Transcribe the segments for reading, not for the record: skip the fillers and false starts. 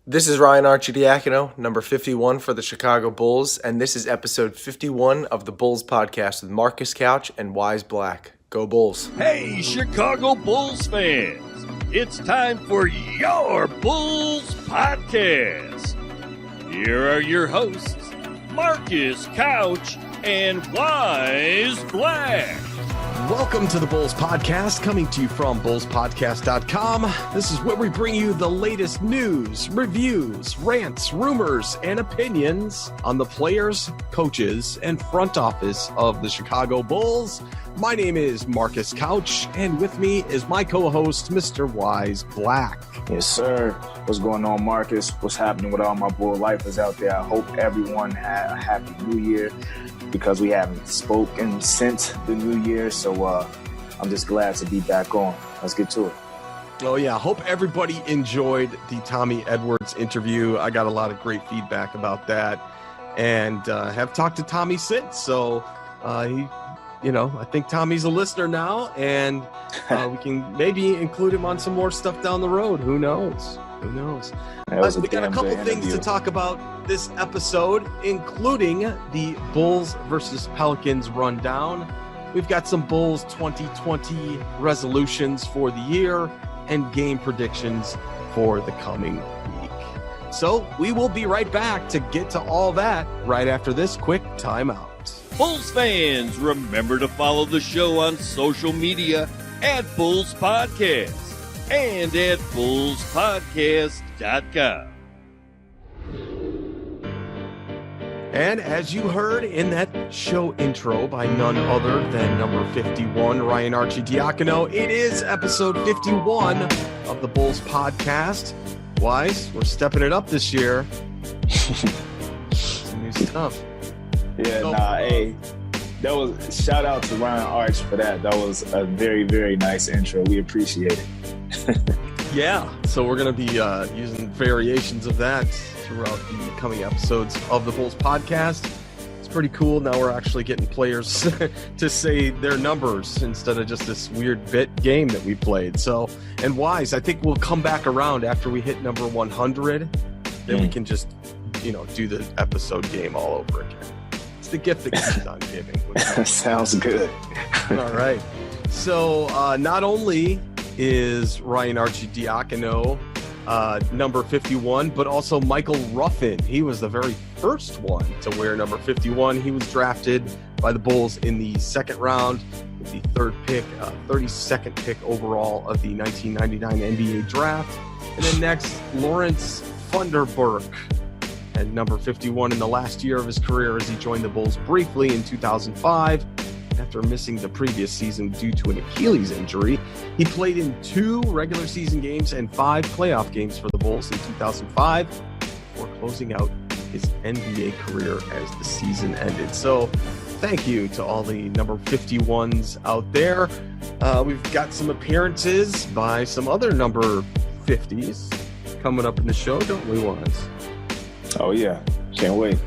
This is Ryan Archidiacono, number 51 for the Chicago Bulls, and this is episode 51 of the Bulls podcast with Marcus Couch and Wyse Black. Go Bulls. Hey, Chicago Bulls fans! It's time for your Bulls podcast. Here are your hosts, Marcus Couch and Wyse Black. Welcome to the Bulls Podcast, coming to you from bullspodcast.com. This is where we bring you the latest news, reviews, rants, rumors, and opinions on the players, coaches, and front office of the Chicago Bulls. My name is Marcus Couch, and with me is my co-host, Mr. Wyse Black. Yes, sir. What's going on, Marcus? What's happening with all my Bull lifers out there? I hope everyone had a happy New Year, because we haven't spoken since the new year. So I'm just glad to be back on. Let's get to it. Oh, yeah. Hope everybody enjoyed the Tommy Edwards interview. I got a lot of great feedback about that and have talked to Tommy since. So I think Tommy's a listener now, and we can maybe include him on some more stuff down the road. Who knows? We got a couple things to talk about this episode, including the Bulls versus Pelicans rundown. We've got some Bulls 2020 resolutions for the year and game predictions for the coming week. So we will be right back to get to all that right after this quick timeout. Bulls fans, remember to follow the show on social media at Bulls Podcast and at bullspodcast.com. And as you heard in that show intro by none other than number 51, Ryan Archidiacono, it is episode 51 of the Bulls Podcast. Wyse, we're stepping it up this year. Some new stuff. Yeah, hey, that was shout out to Ryan Arch for that. That was a very, very nice intro. We appreciate it. Yeah, so we're going to be using variations of that throughout the coming episodes of the Bulls Podcast. It's pretty cool. Now we're actually getting players to say their numbers instead of just this weird bit game that we played. So, and Wyse, I think we'll come back around after we hit number 100. Then we can just, do the episode game all over again. It's the gift that keeps on giving. Sounds good. All right. So not only is Ryan Archidiacono number 51, but also Michael Ruffin. He was the very first one to wear number 51. He was drafted by the Bulls in the second round with the third pick, 32nd pick overall of the 1999 NBA draft. And then next, Lawrence Funderburk at number 51 in the last year of his career as he joined the Bulls briefly in 2005. After missing the previous season due to an Achilles injury, he played in 2 regular season games and 5 playoff games for the Bulls in 2005 before closing out his NBA career as the season ended. So thank you to all the number 51s out there. We've got some appearances by some other number 50s coming up in the show, don't we, Wyse? Oh, yeah. Can't wait.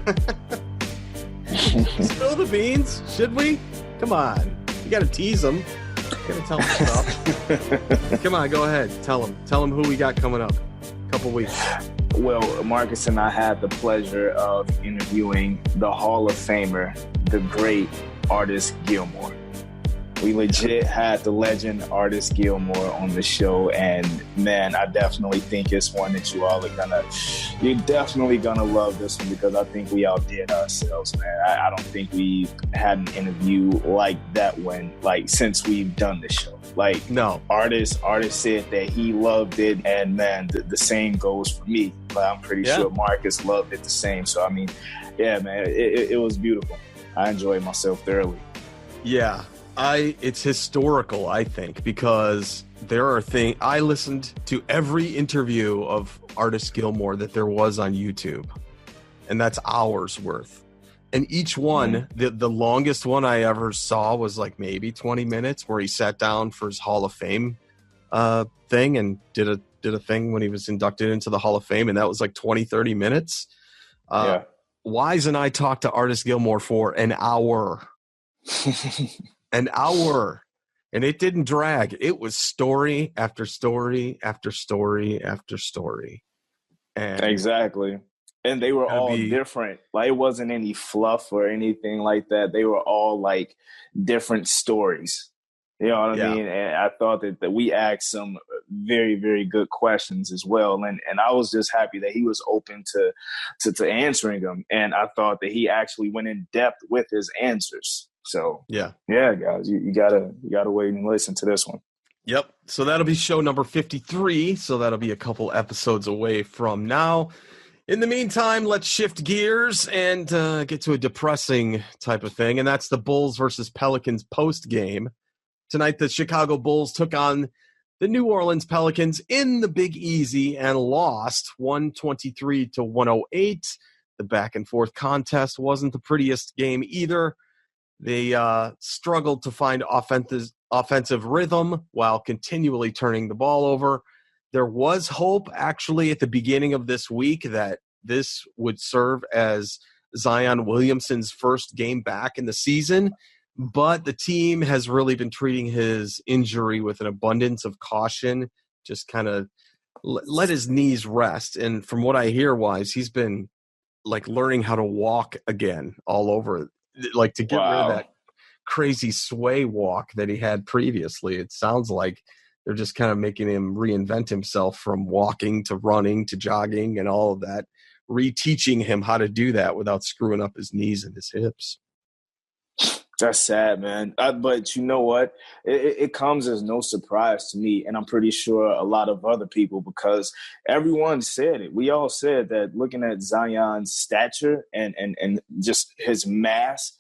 Spill the beans, should we? Come on. You got to tease them. You got to tell them stuff. Come on, go ahead. Tell them who we got coming up. Couple weeks. Well, Marcus and I had the pleasure of interviewing the Hall of Famer, the great Artis Gilmore. We legit had the legend Artis Gilmore on the show, and man, I definitely think it's one that you're definitely gonna love this one, because I think we outdid ourselves, man. I don't think we had an interview like that since we've done the show. No. Artis said that he loved it, and man, the same goes for me. But I'm pretty sure Marcus loved it the same. So I mean, yeah, man, it was beautiful. I enjoyed myself thoroughly. Yeah. It's historical, I think, because there are things. I listened to every interview of Artis Gilmore that there was on YouTube, and that's hours worth. And each one, the longest one I ever saw was like maybe 20 minutes, where he sat down for his Hall of Fame thing and did a thing when he was inducted into the Hall of Fame, and that was like 20, 30 minutes. Wyse and I talked to Artis Gilmore for an hour. An hour, and it didn't drag. It was story after story after story after story. And exactly. And they were all different. Like, it wasn't any fluff or anything like that. They were all like different stories. You know what I mean? And I thought that we asked some very, very good questions as well. And I was just happy that he was open to answering them. And I thought that he actually went in depth with his answers. So yeah, guys, you gotta wait and listen to this one. Yep. So that'll be show number 53. So that'll be a couple episodes away from now. In the meantime, let's shift gears and get to a depressing type of thing, and that's the Bulls versus Pelicans post game. Tonight, the Chicago Bulls took on the New Orleans Pelicans in the Big Easy and lost 123-108. The back and forth contest wasn't the prettiest game either. They struggled to find offensive rhythm while continually turning the ball over. There was hope, actually, at the beginning of this week that this would serve as Zion Williamson's first game back in the season, but the team has really been treating his injury with an abundance of caution, just kind of let his knees rest. And from what I hear, Wyse, he's been like learning how to walk again all over, like to get rid of that crazy sway walk that he had previously. It sounds like they're just kind of making him reinvent himself from walking to running to jogging and all of that, reteaching him how to do that without screwing up his knees and his hips. That's sad, man. But you know what? It comes as no surprise to me, and I'm pretty sure a lot of other people, because everyone said it. We all said that looking at Zion's stature and just his mass,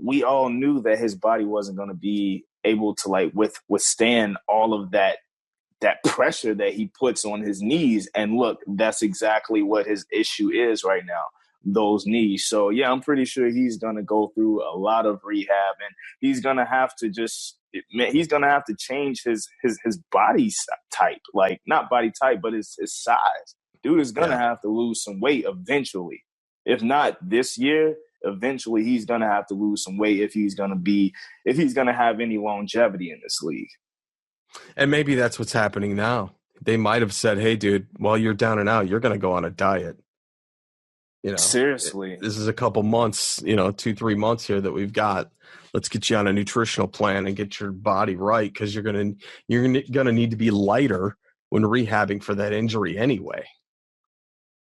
we all knew that his body wasn't going to be able to like withstand all of that pressure that he puts on his knees. And look, that's exactly what his issue is right now, those knees. So yeah, I'm pretty sure he's going to go through a lot of rehab, and he's going to have to change his body type, like not body type, but his size. Dude is going to have to lose some weight eventually. If not this year, eventually he's going to have to lose some weight if he's going to have any longevity in this league. And maybe that's what's happening now. They might have said, hey, dude, while you're down and out, you're going to go on a diet. You know, seriously, this is a couple months, 2-3 months here that we've got. Let's get you on a nutritional plan and get your body right, because you're going to need to be lighter when rehabbing for that injury anyway.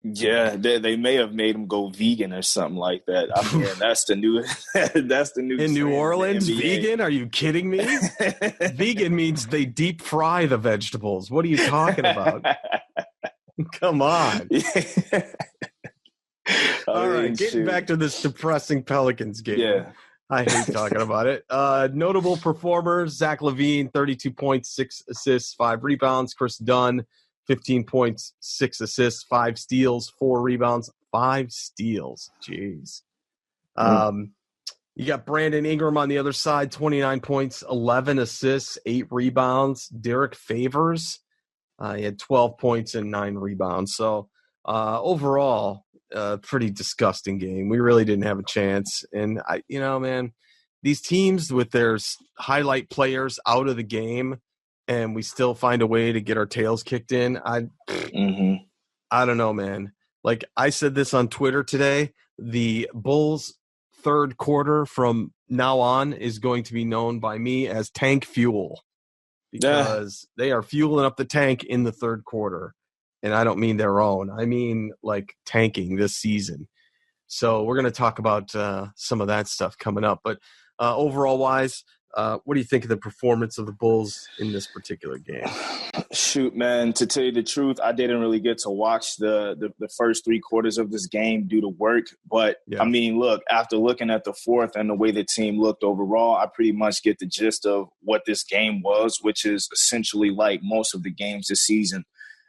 Yeah, they may have made him go vegan or something like that. I mean, that's the new in New Orleans. Vegan? Are you kidding me? Vegan means they deep fry the vegetables. What are you talking about? Come on. All right, getting back to this depressing Pelicans game. Yeah. I hate talking about it. Notable performers: Zach LaVine, 32 points, 6 assists, 5 rebounds. Chris Dunn, 15 points, 6 assists, 5 steals, 4 rebounds, 5 steals. Jeez. You got Brandon Ingram on the other side, 29 points, 11 assists, 8 rebounds. Derek Favors, he had 12 points and 9 rebounds. So overall, pretty disgusting game. We really didn't have a chance. And, man, these teams with their highlight players out of the game, and we still find a way to get our tails kicked in. I don't know, man. Like I said this on Twitter today, the Bulls' third quarter from now on is going to be known by me as tank fuel, because they are fueling up the tank in the third quarter. And I don't mean their own. I mean like tanking this season. So we're going to talk about some of that stuff coming up. But overall wise, what do you think of the performance of the Bulls in this particular game? Shoot, man, to tell you the truth, I didn't really get to watch the first 3 quarters of this game due to work. But, I mean, look, after looking at the fourth and the way the team looked overall, I pretty much get the gist of what this game was, which is essentially like most of the games this season.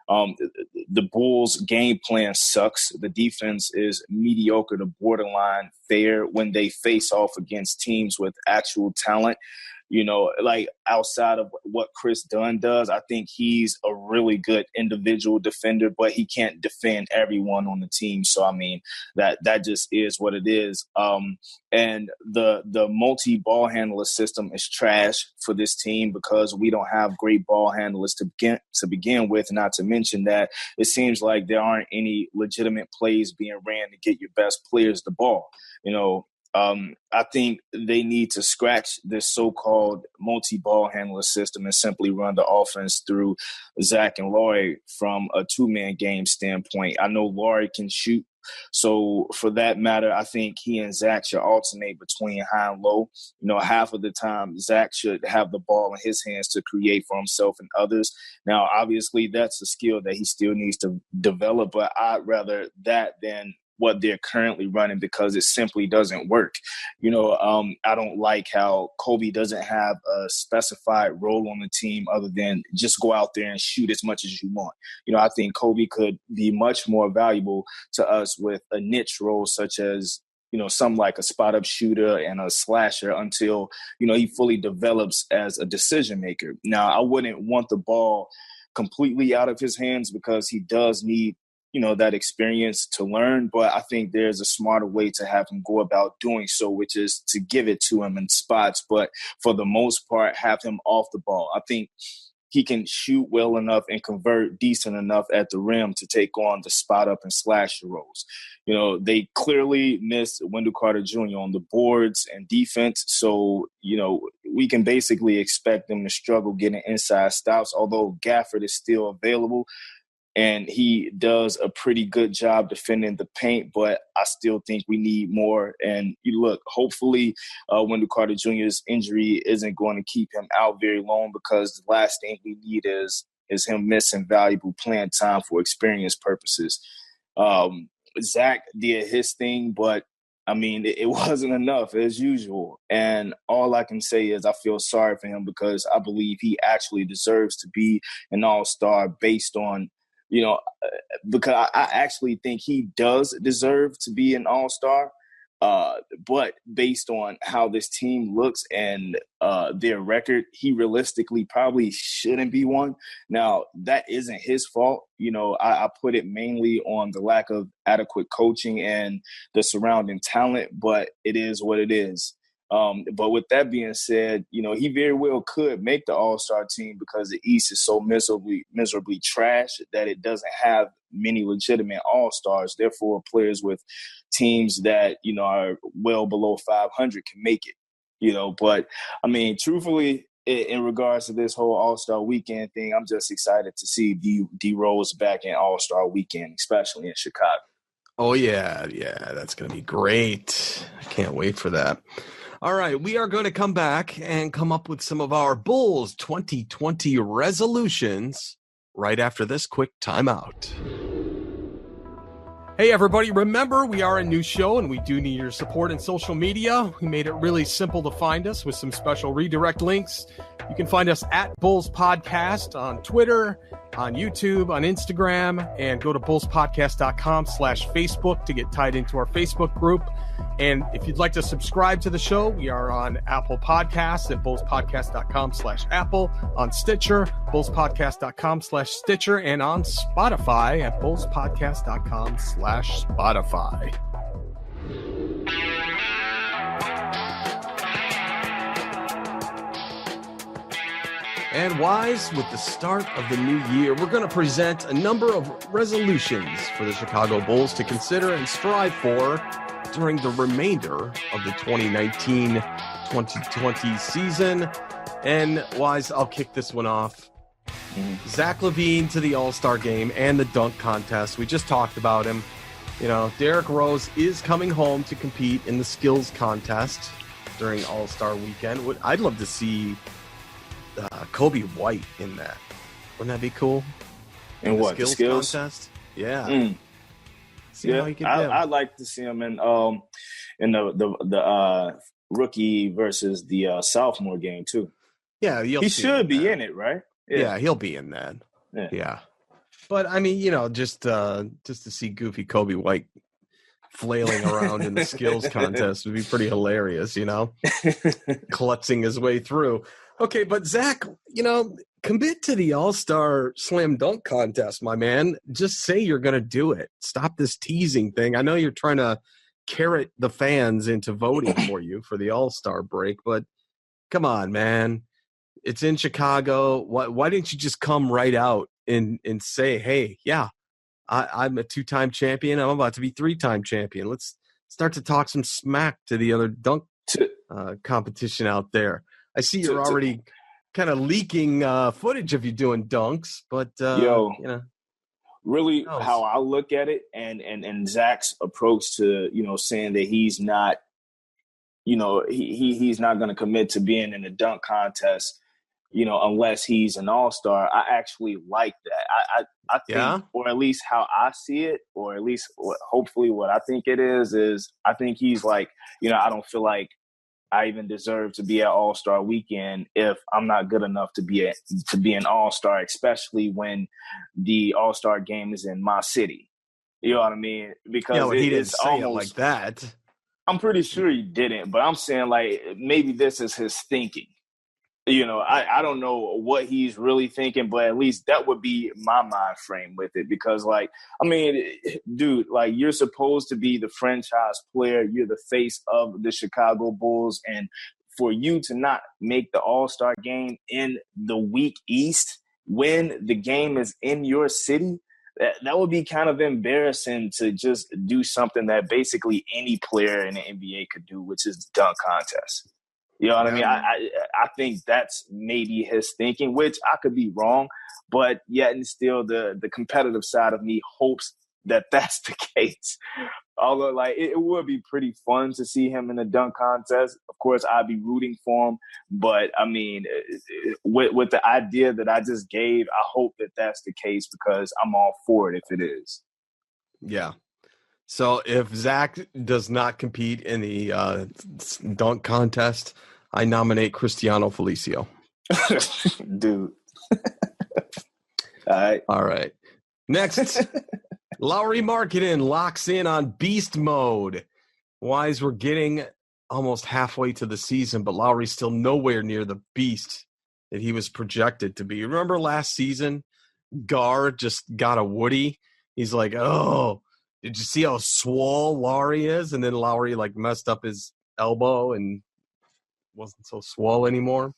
The Bulls' game plan sucks. The defense is mediocre to borderline fair when they face off against teams with actual talent. like outside of what Chris Dunn does, I think he's a really good individual defender, but he can't defend everyone on the team. So, I mean, that just is what it is. And the multi-ball handler system is trash for this team because we don't have great ball handlers to begin with, not to mention that it seems like there aren't any legitimate plays being ran to get your best players the ball. I think they need to scratch this so-called multi-ball handler system and simply run the offense through Zach and Laurie from a two-man game standpoint. I know Laurie can shoot. So for that matter, I think he and Zach should alternate between high and low. Half of the time, Zach should have the ball in his hands to create for himself and others. Now, obviously, that's a skill that he still needs to develop, but I'd rather that than what they're currently running because it simply doesn't work. I don't like how Kobe doesn't have a specified role on the team other than just go out there and shoot as much as you want. I think Kobe could be much more valuable to us with a niche role such as, something like a spot up shooter and a slasher until, he fully develops as a decision maker. Now, I wouldn't want the ball completely out of his hands because he does need that experience to learn, but I think there's a smarter way to have him go about doing so, which is to give it to him in spots, but for the most part, have him off the ball. I think he can shoot well enough and convert decent enough at the rim to take on the spot up and slasher roles. They clearly missed Wendell Carter Jr. on the boards and defense. So, we can basically expect them to struggle getting inside stops, although Gafford is still available. And he does a pretty good job defending the paint, but I still think we need more. And hopefully Wendell Carter Jr.'s injury isn't going to keep him out very long because the last thing we need is him missing valuable playing time for experience purposes. Zach did his thing, but I mean, it wasn't enough as usual. And all I can say is I feel sorry for him because I believe he actually deserves to be an all-star based on, because I actually think he does deserve to be an all-star. But based on how this team looks and their record, he realistically probably shouldn't be one. Now, that isn't his fault. I put it mainly on the lack of adequate coaching and the surrounding talent, but it is what it is. But with that being said, he very well could make the all-star team because the East is so miserably trash that it doesn't have many legitimate all-stars. Therefore, players with teams that, are well below 500 can make it, but I mean, truthfully, in regards to this whole all-star weekend thing, I'm just excited to see D Rose back in all-star weekend, especially in Chicago. Oh, yeah, that's going to be great. I can't wait for that. All right, we are going to come back and come up with some of our Bulls 2020 resolutions right after this quick timeout. Hey, everybody, remember, we are a new show and we do need your support in social media. We made it really simple to find us with some special redirect links. You can find us at Bulls Podcast on Twitter, on YouTube, on Instagram, and go to bullspodcast.com/Facebook to get tied into our Facebook group. And if you'd like to subscribe to the show, we are on Apple Podcasts at bullspodcast.com/Apple, on Stitcher, bullspodcast.com/Stitcher, and on Spotify at bullspodcast.com/Spotify. And Wyse, with the start of the new year, we're going to present a number of resolutions for the Chicago Bulls to consider and strive for during the remainder of the 2019-2020 season. And Wyse, I'll kick this one off. Zach LaVine to the All-Star game and the dunk contest. We just talked about him. Derrick Rose is coming home to compete in the skills contest during All-Star weekend. I'd love to see Kobe White in that. Wouldn't that be cool? And what, the skills contest? Yeah. I'd like to see him in the rookie versus the sophomore game too. Yeah, he should be in it, right? Yeah, he'll be in that. Yeah. But I mean, just to see goofy Kobe White flailing around in the skills contest would be pretty hilarious, clutching his way through. Okay, but Zach, commit to the All-Star Slam Dunk contest, my man. Just say you're going to do it. Stop this teasing thing. I know you're trying to carrot the fans into voting for you for the All-Star break, but come on, man. It's in Chicago. Why didn't you just come right out and say, hey, yeah, I'm a 2-time champion. I'm about to be 3-time champion. Let's start to talk some smack to the other dunk competition out there. I see you're already kind of leaking footage of you doing dunks, but really how I look at it and Zach's approach to, saying that he's not, he's not going to commit to being in a dunk contest, unless he's an all-star. I actually like that. I think, or at least how I see it, or at least hopefully what I think it is I think he's like, I don't feel like I even deserve to be at All-Star Weekend if I'm not good enough to be an All-Star, especially when the All-Star game is in my city. You know what I mean? Because he didn't say it like that. I'm pretty sure he didn't, but I'm saying like maybe this is his thinking. I don't know what he's really thinking, but at least that would be my mind frame with it. Because, dude, you're supposed to be the franchise player. You're the face of the Chicago Bulls. And for you to not make the All-Star game in the Week East when the game is in your city, that would be kind of embarrassing to just do something that basically any player in the NBA could do, which is the dunk contest. You know what I mean? I think that's maybe his thinking, which I could be wrong, but yet and still the competitive side of me hopes that that's the case. Although, it would be pretty fun to see him in a dunk contest. Of course, I'd be rooting for him, but I mean, with the idea that I just gave, I hope that that's the case because I'm all for it if it is. Yeah. So if Zach does not compete in the dunk contest, I nominate Cristiano Felicio. Dude. All right. Next, Lowry Markkanen locks in on beast mode. Wyse, we're getting almost halfway to the season, but Lowry's still nowhere near the beast that he was projected to be. Remember last season, Gar just got a Woody? He's like, oh, did you see how swole Lowry is? And then Lowry messed up his elbow and wasn't so swole anymore.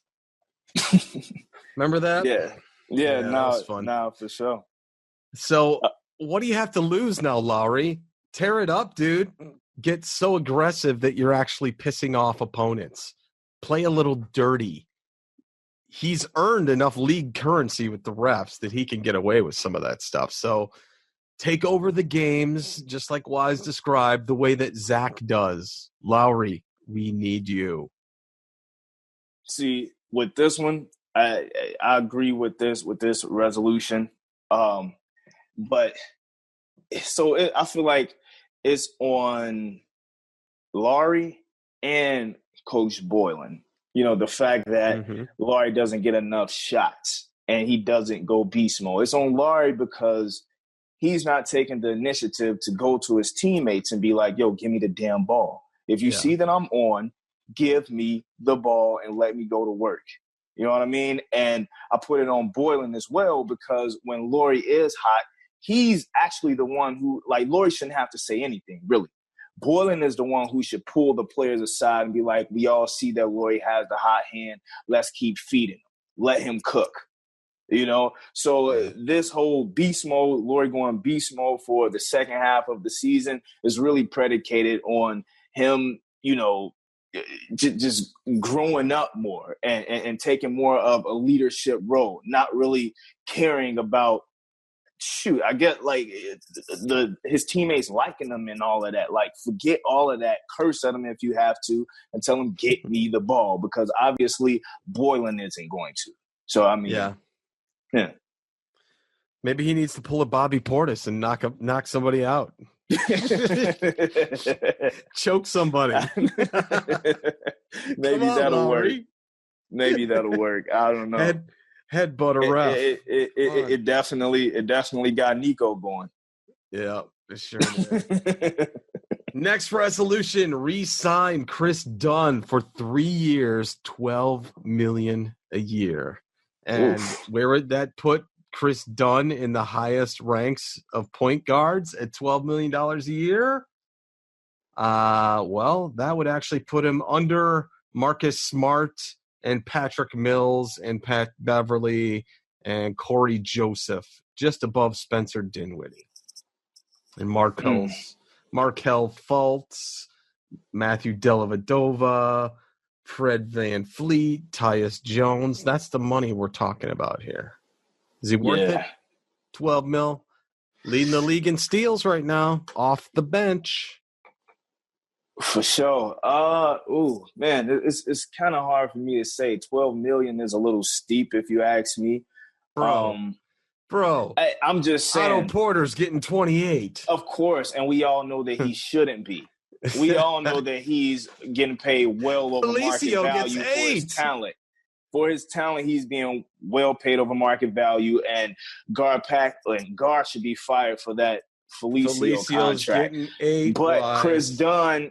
Remember that? Yeah, that was fun. No, for sure. So what do you have to lose now, Lowry? Tear it up, dude. Get so aggressive that you're actually pissing off opponents. Play a little dirty. He's earned enough league currency with the refs that he can get away with some of that stuff. So take over the games, just like Wyse described, the way that Zach does. Lowry, we need you. See, with this one, I agree with this resolution. But I feel like it's on Lowry and Coach Boylen. The fact that Lowry doesn't get enough shots and he doesn't go beast mode. It's on Lowry because he's not taking the initiative to go to his teammates and be like, yo, give me the damn ball. If you see that I'm on, give me the ball and let me go to work. You know what I mean? And I put it on Boylen as well because when Lowry is hot, he's actually the one who, Lowry shouldn't have to say anything, really. Boylen is the one who should pull the players aside and be like, we all see that Lowry has the hot hand. Let's keep feeding him. Let him cook. So this whole beast mode, Lowry going beast mode for the second half of the season is really predicated on him, just growing up more and taking more of a leadership role, not really caring about, I get his teammates liking him and all of that. Forget all of that. Curse at him if you have to and tell him, get me the ball, because obviously Boylen isn't going to. So, I mean, yeah. Maybe he needs to pull a Bobby Portis and knock somebody out. Choke somebody. Maybe that'll work. Maybe that'll work. I don't know. Headbutt a ref. It definitely got Nico going. Yeah, it sure did. Next resolution, re-sign Chris Dunn for 3 years, $12 million a year. And where would that put Chris Dunn in the highest ranks of point guards at $12 million a year? Well, that would actually put him under Marcus Smart and Patrick Mills and Pat Beverly and Corey Joseph, just above Spencer Dinwiddie. And Markel Fultz, Matthew Dellavedova, Fred Van Fleet, Tyus Jones. That's the money we're talking about here. Is he worth it? 12 mil. Leading the league in steals right now, off the bench. For sure. Man, it's kind of hard for me to say. 12 million is a little steep if you ask me. Bro, I'm just saying. Otto Porter's getting 28. Of course, and we all know that he shouldn't be. We all know that he's getting paid well over market value for his talent. For his talent, he's being well paid over market value, and Gar should be fired for that Felicio's contract. Getting 8. But Chris Dunn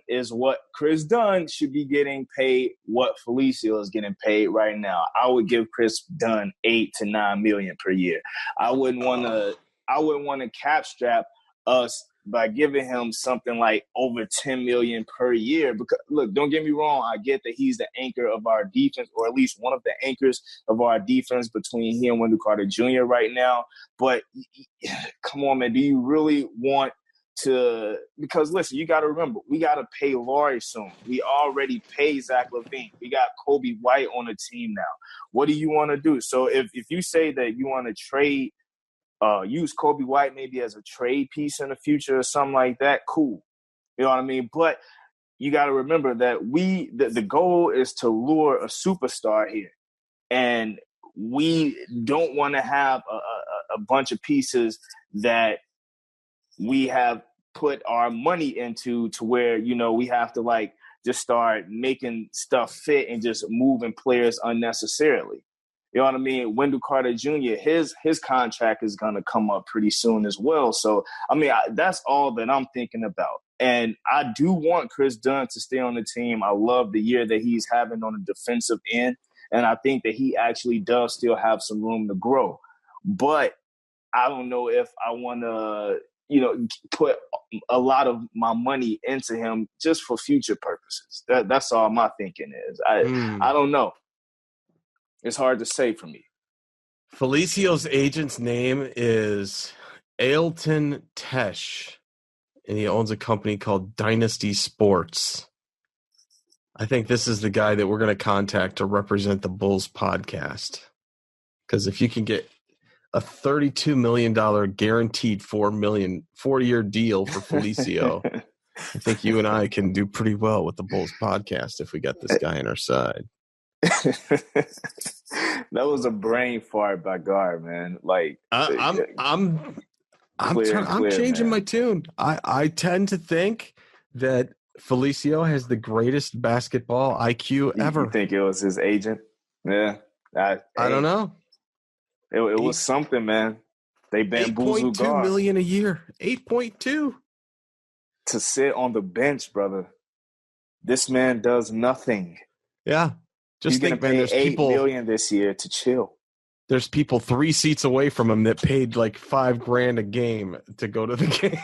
should be getting paid what Felicio is getting paid right now. I would give Chris Dunn $8 to $9 million per year. I wouldn't want to cap strap us by giving him something like over $10 million per year. Because look, don't get me wrong, I get that he's the anchor of our defense, or at least one of the anchors of our defense between he and Wendell Carter Jr. right now. But come on, man, do you really want to? Because listen, you got to remember, we got to pay Laurie soon. We already paid Zach LaVine. We got Kobe White on the team now. What do you want to do? So if you say that you want to trade, use Kobe White maybe as a trade piece in the future or something like that, cool. You know what I mean? But you got to remember that the goal is to lure a superstar here. And we don't want to have a bunch of pieces that we have put our money into to where, we have to like just start making stuff fit and just moving players unnecessarily. You know what I mean? Wendell Carter Jr., his contract is going to come up pretty soon as well. So, I mean, that's all that I'm thinking about. And I do want Chris Dunn to stay on the team. I love the year that he's having on the defensive end. And I think that he actually does still have some room to grow. But I don't know if I want to, put a lot of my money into him just for future purposes. That's all my thinking is. I don't know. It's hard to say for me. Felicio's agent's name is Ailton Tesh, and he owns a company called Dynasty Sports. I think this is the guy that we're going to contact to represent the Bulls podcast. Because if you can get a $32 million guaranteed four-year deal for Felicio, I think you and I can do pretty well with the Bulls podcast if we got this guy on our side. That was a brain fart by Gar, man. Like I'm changing my tune. I tend to think that Felicio has the greatest basketball IQ ever. You think it was his agent? Yeah, I don't know. It was something, man. They bamboozled Gar. $8.2 million a year. 8.2 to sit on the bench, brother. This man does nothing. Yeah. Just think, man, there's $8 people million this year to chill. There's people 3 seats away from him that paid like $5,000 a game to go to the game.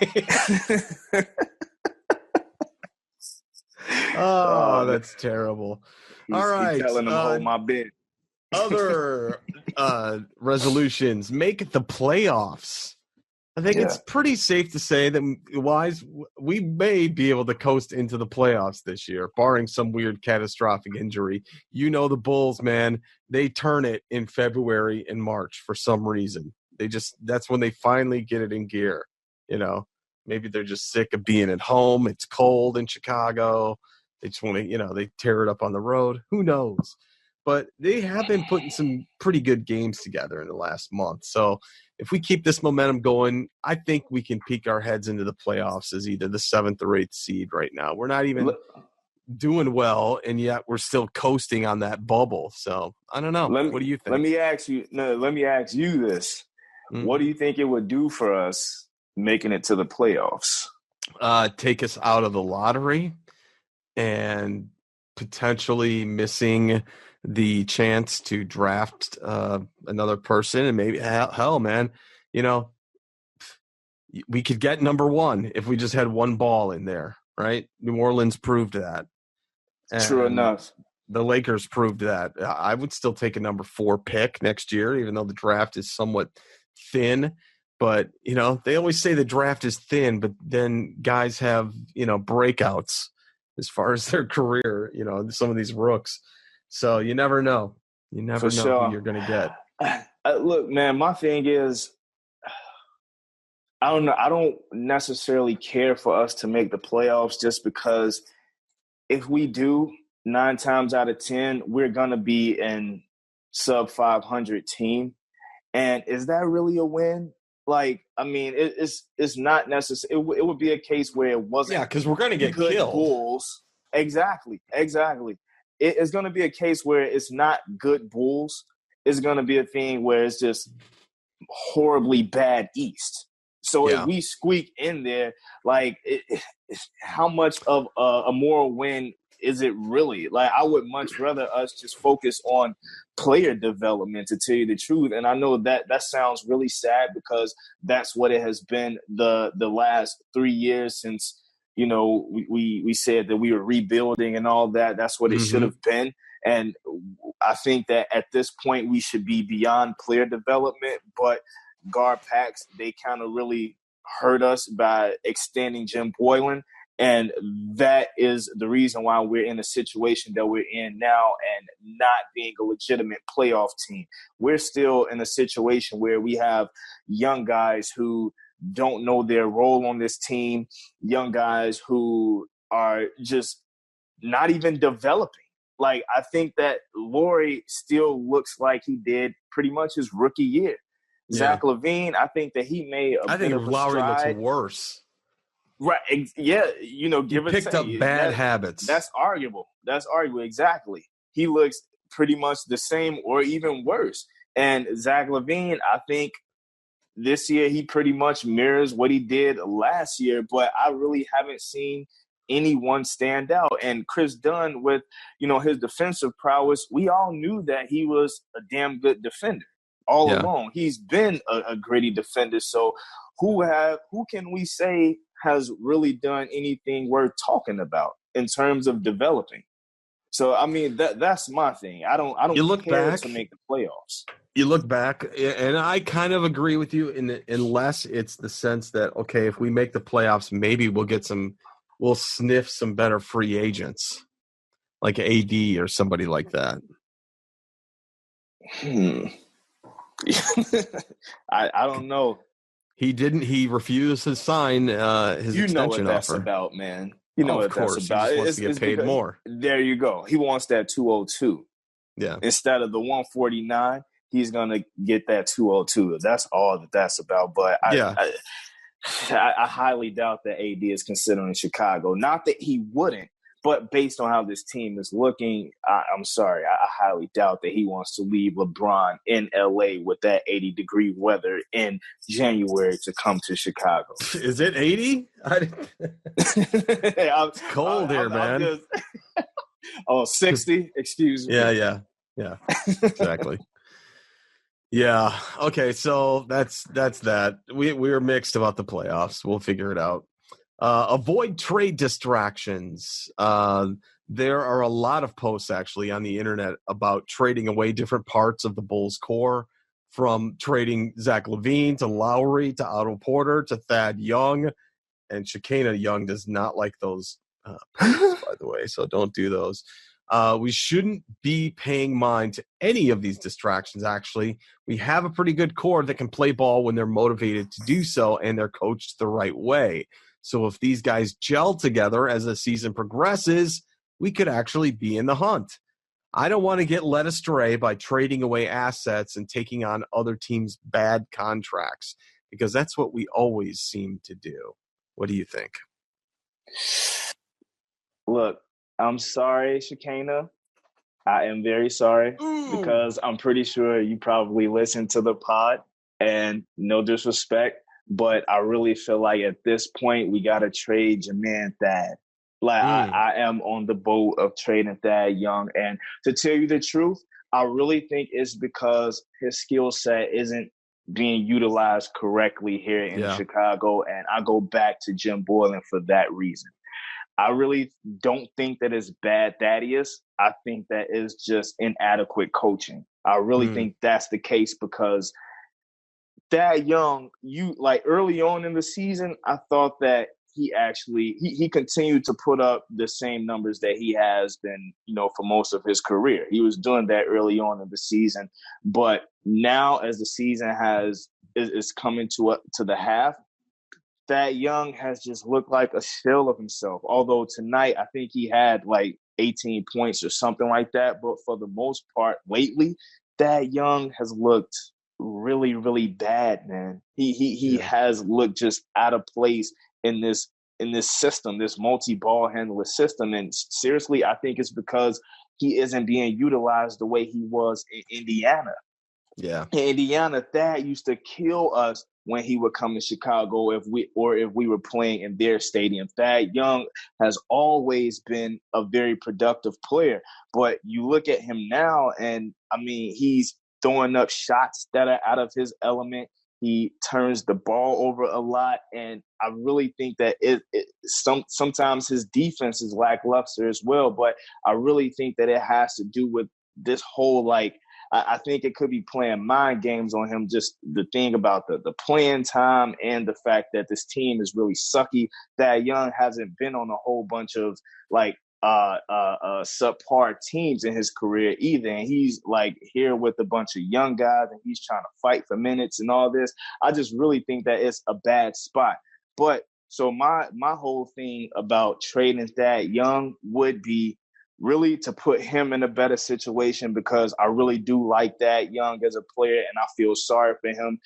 Oh, that's terrible. All right, telling him hold my bid. Other resolutions: make the playoffs. I think it's pretty safe to say that Wyse, we may be able to coast into the playoffs this year, barring some weird catastrophic injury. The Bulls, man, they turn it in February and March for some reason. That's when they finally get it in gear. Maybe they're just sick of being at home. It's cold in Chicago. They just want to, they tear it up on the road. Who knows? But they have been putting some pretty good games together in the last month. So if we keep this momentum going, I think we can peek our heads into the playoffs as either the 7th or 8th seed right now. We're not even doing well, and yet we're still coasting on that bubble. So I don't know. What do you think? Let me ask you this. What do you think it would do for us making it to the playoffs? take us out of the lottery and potentially missing the chance to draft another person, and maybe hell, man, we could get number one if we just had one ball in there, right? New Orleans proved that. True And enough. the Lakers proved that. I would still take a number 4 pick next year, even though the draft is somewhat thin. But, they always say the draft is thin, but then guys have, breakouts as far as their career, some of these rooks. So you never know. You never know who you're going to get. Look, man, my thing is, I don't know. I don't necessarily care for us to make the playoffs just because if we do, 9 times out of 10, we're going to be in sub 500 team. And is that really a win? Like, I mean, it's not necessary. It would be a case where it wasn't. Yeah, because we're going to get good killed. Bulls. Exactly. It's going to be a case where it's not good Bulls. It's going to be a thing where it's just horribly bad East. So if we squeak in there, like, how much of a moral win is it really? Like, I would much rather us just focus on player development, to tell you the truth. And I know that sounds really sad because that's what it has been the last 3 years since, we said that we were rebuilding and all that. That's what it should have been. And I think that at this point we should be beyond player development, but guard packs, they kind of really hurt us by extending Jim Boylan. And that is the reason why we're in the situation that we're in now and not being a legitimate playoff team. We're still in a situation where we have young guys who don't know their role on this team, young guys who are just not even developing. Like, I think that Laurie still looks like he did pretty much his rookie year. Yeah. Zach LaVine, I think that he made a bit of a Lowry stride. looks worse. Right. Yeah. He picked up bad habits. That's arguable. Exactly. He looks pretty much the same or even worse. And Zach LaVine, I think this year he pretty much mirrors what he did last year, but I really haven't seen anyone stand out. And Chris Dunn, with, his defensive prowess, we all knew that he was a damn good defender all along. He's been a gritty defender. So who can we say has really done anything worth talking about in terms of developing? So, I mean, that's my thing. I don't care to make the playoffs. You look back, and I kind of agree with you unless it's the sense that, okay, if we make the playoffs, maybe we'll sniff some better free agents like AD or somebody like that. I don't know. He refused to sign his extension offer. You know what that's about, man. You know what that's about. He just wants to get paid more. There you go. He wants that 202. Yeah. Instead of the 149, he's going to get that 202. That's all that's about. But I highly doubt that AD is considering Chicago. Not that he wouldn't, but based on how this team is looking, I'm sorry. I highly doubt that he wants to leave LeBron in LA with that 80-degree weather in January to come to Chicago. Is it 80? It's cold here, man. 60? Excuse me. Yeah. Exactly. Yeah. Okay. So that's that. We're mixed about the playoffs. We'll figure it out. Avoid trade distractions. There are a lot of posts actually on the internet about trading away different parts of the Bulls core, from trading Zach LaVine to Lowry to Otto Porter to Thad Young. And Shekinah Young does not like those posts, by the way, so don't do those. We shouldn't be paying mind to any of these distractions, actually. We have a pretty good core that can play ball when they're motivated to do so and they're coached the right way. So if these guys gel together as the season progresses, we could actually be in the hunt. I don't want to get led astray by trading away assets and taking on other teams' bad contracts, because that's what we always seem to do. What do you think? Look, I'm sorry, Shekinah. I am very sorry because I'm pretty sure you probably listen to the pod, and no disrespect, but I really feel like at this point we got to trade your man Thad. Like I am on the boat of trading Thad Young. And to tell you the truth, I really think it's because his skill set isn't being utilized correctly here in Chicago. And I go back to Jim Boylan for that reason. I really don't think that it's bad Thaddeus. I think that is just inadequate coaching. I really think that's the case because Thad Young, early on in the season, I thought that he continued to put up the same numbers that he has been, for most of his career. He was doing that early on in the season, but now as the season is coming to the half, Thad Young has just looked like a shell of himself. Although tonight I think he had like 18 points or something like that, but for the most part lately, Thad Young has looked really, really bad, man. He has looked just out of place in this system, this multi-ball handler system. And seriously, I think it's because he isn't being utilized the way he was in Indiana. Yeah. In Indiana, Thad used to kill us when he would come to Chicago if we were playing in their stadium. Thad Young has always been a very productive player. But you look at him now, and I mean, he's throwing up shots that are out of his element. He turns the ball over a lot, and I really think that sometimes his defense is lackluster as well. But I really think that it has to do with this whole I think it could be playing mind games on him. Just the thing about the playing time and the fact that this team is really sucky. Thad Young hasn't been on a whole bunch of subpar teams in his career either. And he's here with a bunch of young guys and he's trying to fight for minutes and all this. I just really think that it's a bad spot. But so my whole thing about trading Thad Young would be really to put him in a better situation, because I really do like Thad Young as a player, and I feel sorry for him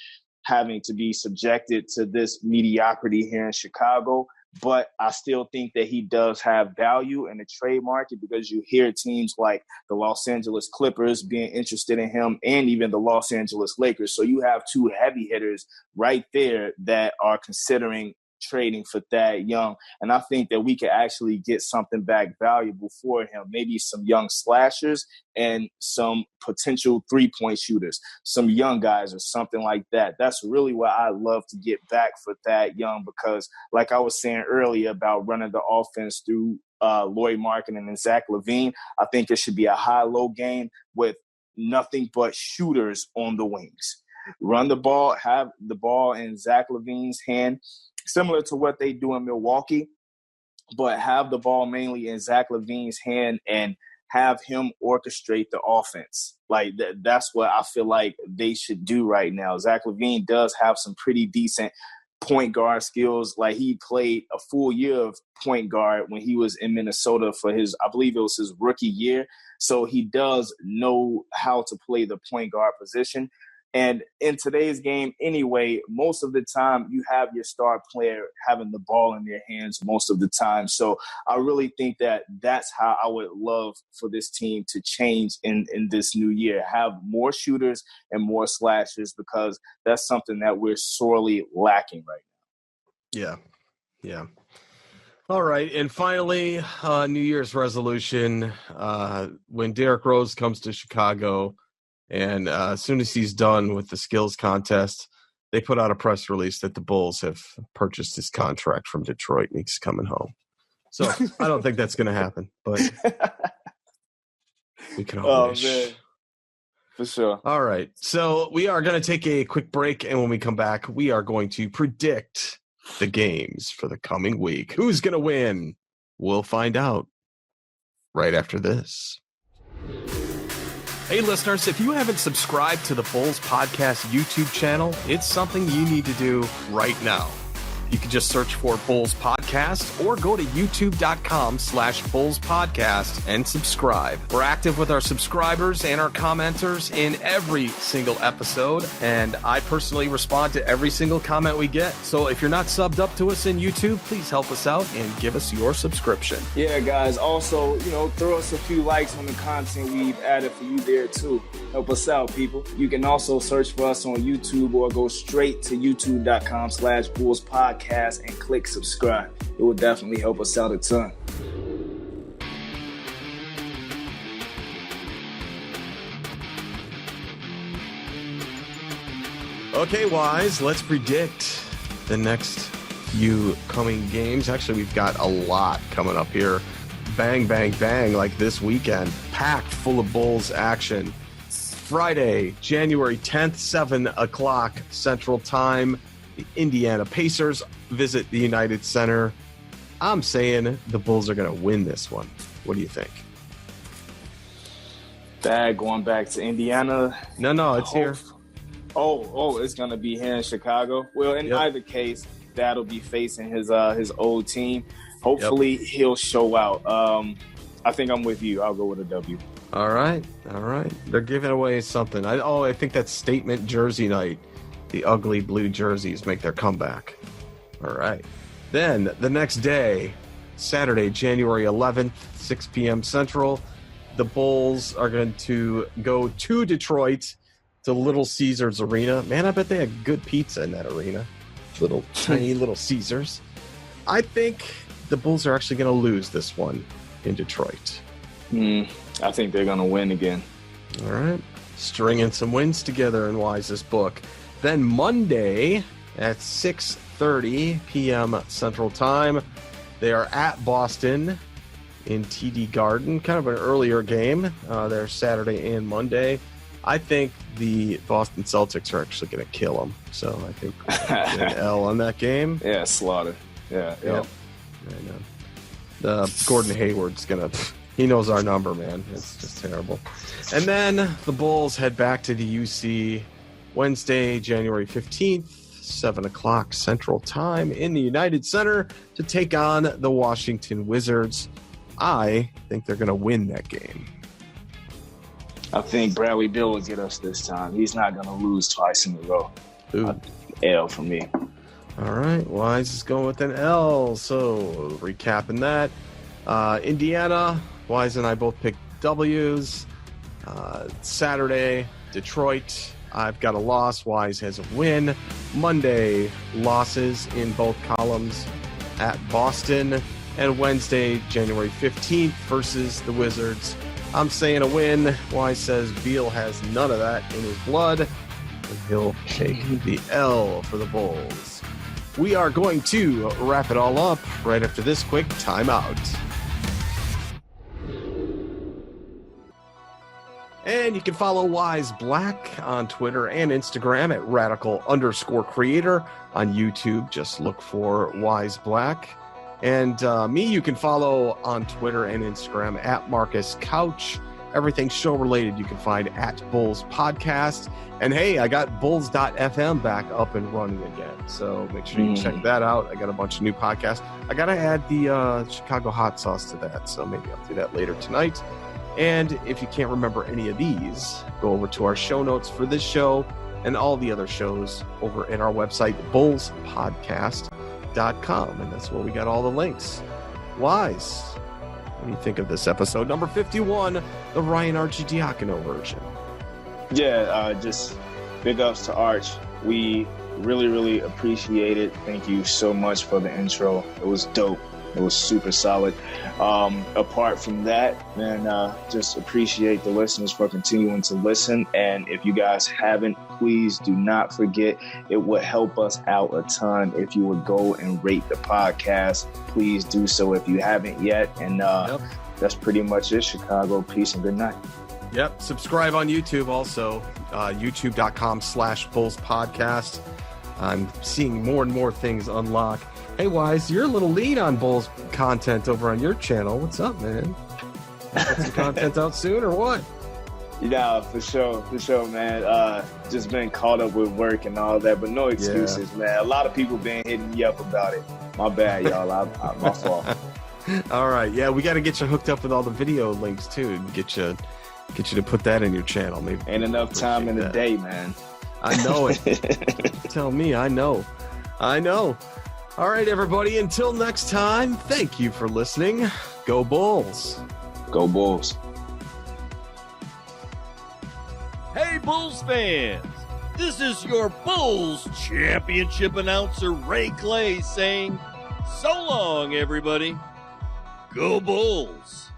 having to be subjected to this mediocrity here in Chicago. But I still think that he does have value in the trade market, because you hear teams like the Los Angeles Clippers being interested in him, and even the Los Angeles Lakers. So you have two heavy hitters right there that are considering trading for Thad Young. And I think that we could actually get something back valuable for him. Maybe some young slashers and some potential three-point shooters, some young guys or something like that. That's really what I love to get back for Thad Young, because like I was saying earlier about running the offense through Lauri Markkanen and Zach LaVine, I think it should be a high-low game with nothing but shooters on the wings. Run the ball, have the ball in Zach LaVine's hand, similar to what they do in Milwaukee, but have the ball mainly in Zach LaVine's hand and have him orchestrate the offense. That's what I feel like they should do right now. Zach LaVine does have some pretty decent point guard skills. He played a full year of point guard when he was in Minnesota for I believe it was his rookie year. So he does know how to play the point guard position. And in today's game anyway, most of the time you have your star player having the ball in their hands most of the time. So I really think that that's how I would love for this team to change in this new year. Have more shooters and more slashers, because that's something that we're sorely lacking right now. Yeah. All right. And finally, New Year's resolution. When Derrick Rose comes to Chicago, and as soon as he's done with the skills contest, they put out a press release that the Bulls have purchased his contract from Detroit and he's coming home. So I don't think that's going to happen, but we can all wish. Man. For sure. All right. So we are going to take a quick break, and when we come back, we are going to predict the games for the coming week. Who's going to win? We'll find out right after this. Hey, listeners, if you haven't subscribed to the Bulls Podcast YouTube channel, it's something you need to do right now. You can just search for Bulls Podcast or go to youtube.com/Bulls Podcast and subscribe. We're active with our subscribers and our commenters in every single episode, and I personally respond to every single comment we get. So if you're not subbed up to us in YouTube, please help us out and give us your subscription. Yeah, guys. Also, throw us a few likes on the content we've added for you there too. Help us out, people. You can also search for us on YouTube or go straight to youtube.com/Bulls Podcast and click subscribe. It will definitely help us out a ton. Okay, Wyse, let's predict the next few coming games. Actually, we've got a lot coming up here. Bang, bang, bang, like this weekend. Packed full of Bulls action. Friday, January 10th, 7 o'clock Central Time. The Indiana Pacers visit the United Center. I'm saying the Bulls are going to win this one. What do you think? Going back to Indiana. No, it's here. Oh, it's going to be here in Chicago. Well, in either case, that'll be facing his old team. Hopefully, he'll show out. I think I'm with you. I'll go with a W. All right. They're giving away something. I think that's statement jersey night. The ugly blue jerseys make their comeback. All right. Then the next day, Saturday, January 11th, 6 p.m. Central, the Bulls are going to go to Detroit to Little Caesars Arena. Man, I bet they had good pizza in that arena. Tiny Little Caesars. I think the Bulls are actually going to lose this one in Detroit. I think they're going to win again. All right. Stringing some wins together in Wyse's book. Then Monday at 6:30 p.m. Central Time, they are at Boston in TD Garden. Kind of an earlier game. They're Saturday and Monday. I think the Boston Celtics are actually going to kill them. So I think we're gonna get an L on that game. Yeah, slaughter. Yeah. I know. Gordon Hayward's going to... He knows our number, man. It's just terrible. And then the Bulls head back to the UC Wednesday, January 15th, 7 o'clock Central Time in the United Center to take on the Washington Wizards. I think they're going to win that game. I think Bradley Beal will get us this time. He's not going to lose twice in a row. L for me. All right. Wyse is going with an L. So recapping that. Indiana, Wyse and I both picked W's. Saturday, Detroit. I've got a loss. Wyse has a win. Monday, losses in both columns at Boston. And Wednesday, January 15th versus the Wizards. I'm saying a win. Wyse says Beal has none of that in his blood. And he'll take the L for the Bulls. We are going to wrap it all up right after this quick timeout. And you can follow Wyse Black on Twitter and Instagram at radical_creator. On YouTube, just look for Wyse Black. And me, you can follow on Twitter and Instagram at Marcus Couch. Everything show related you can find at Bulls Podcast. And hey, I got Bulls.fm back up and running again. So make sure you check that out. I got a bunch of new podcasts. I got to add the Chicago hot sauce to that. So maybe I'll do that later tonight. And if you can't remember any of these, go over to our show notes for this show and all the other shows over at our website, bullspodcast.com. And that's where we got all the links. Wyse, what do you think of this episode? Number 51, the Ryan Archidiacono version. Yeah, just big ups to Arch. We really, really appreciate it. Thank you so much for the intro. It was dope. It was super solid. Apart from that, man, just appreciate the listeners for continuing to listen. And if you guys haven't, please do not forget, it would help us out a ton if you would go and rate the podcast. Please do so if you haven't yet. And that's pretty much it, Chicago. Peace and good night. Yep. Subscribe on YouTube also, youtube.com/Bulls Podcast. I'm seeing more and more things unlock. Hey, Wyse, you're a little lead on Bulls content over on your channel. What's up, man? Got some content out soon or what? Yeah, for sure, man. Just been caught up with work and all that, but no excuses, man. A lot of people been hitting me up about it. My bad, y'all. My fault. All right, yeah, we got to get you hooked up with all the video links too, and get you to put that in your channel. Maybe ain't enough time in the day, man. I know it. Tell me, I know. All right, everybody. Until next time, thank you for listening. Go Bulls. Go Bulls. Hey, Bulls fans! This is your Bulls championship announcer, Ray Clay, saying, so long, everybody. Go Bulls!